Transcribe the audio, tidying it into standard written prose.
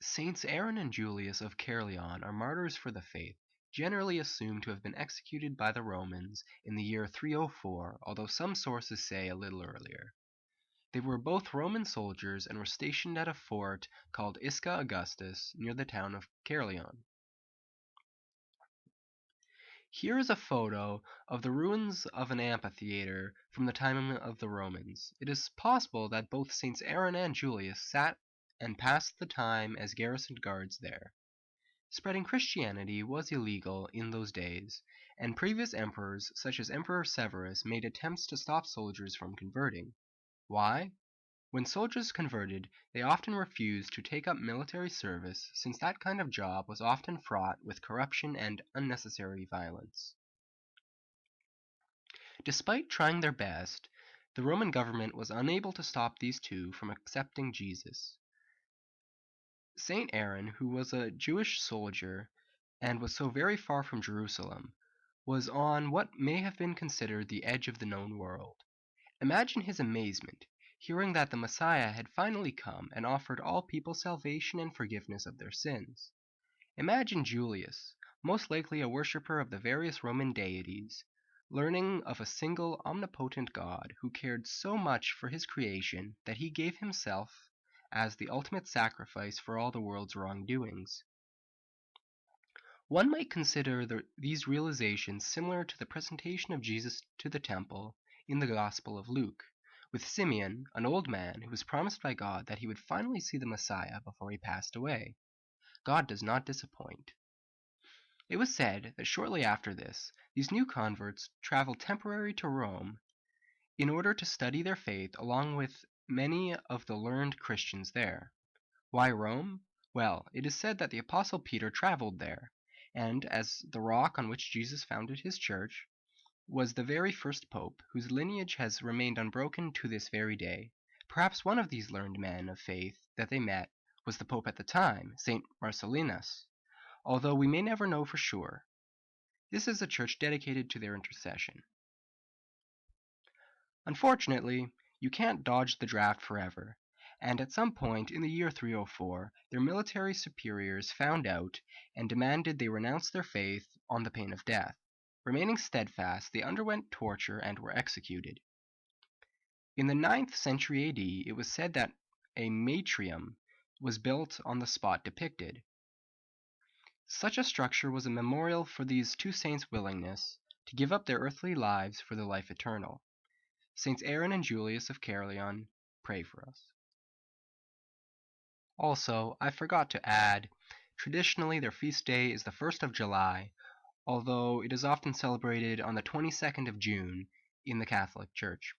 Saints Aaron and Julius of Caerleon are martyrs for the faith, generally assumed to have been executed by the Romans in the year 304, although some sources say a little earlier. They were both Roman soldiers and were stationed at a fort called Isca Agustus near the town of Caerleon. Here is a photo of the ruins of an amphitheatre from the time of the Romans. It is possible that both Saints Aaron and Julius sat and passed the time as garrisoned guards there. Spreading Christianity was illegal in those days, and previous emperors, such as Emperor Severus, made attempts to stop soldiers from converting. Why? When soldiers converted, they often refused to take up military service, since that kind of job was often fraught with corruption and unnecessary violence. Despite trying their best, the Roman government was unable to stop these two from accepting Jesus. Saint Aaron, who was a Jewish soldier and was so very far from Jerusalem, was on what may have been considered the edge of the known world. Imagine his amazement, hearing that the Messiah had finally come and offered all people salvation and forgiveness of their sins. Imagine Julius, most likely a worshipper of the various Roman deities, learning of a single omnipotent God who cared so much for his creation that he gave himself as the ultimate sacrifice for all the world's wrongdoings. One might consider these realizations similar to the presentation of Jesus to the temple in the Gospel of Luke, with Simeon, an old man who was promised by God that he would finally see the Messiah before he passed away. God does not disappoint. It was said that shortly after this, these new converts traveled temporarily to Rome in order to study their faith along with many of the learned Christians there. Why Rome? Well, it is said that the Apostle Peter traveled there, and as the rock on which Jesus founded his church was the very first pope, whose lineage has remained unbroken to this very day. Perhaps one of these learned men of faith that they met was the pope at the time, St. Marcellinus, although we may never know for sure. This is a church dedicated to their intercession. Unfortunately, you can't dodge the draft forever, and at some point in the year 304, their military superiors found out and demanded they renounce their faith on the pain of death. Remaining steadfast, they underwent torture and were executed. In the 9th century AD, it was said that a matrium was built on the spot depicted. Such a structure was a memorial for these two saints' willingness to give up their earthly lives for the life eternal. Saints Aaron and Julius of Caerleon, pray for us. Also, I forgot to add, traditionally their feast day is the 1st of July, although it is often celebrated on the 22nd of June in the Catholic Church.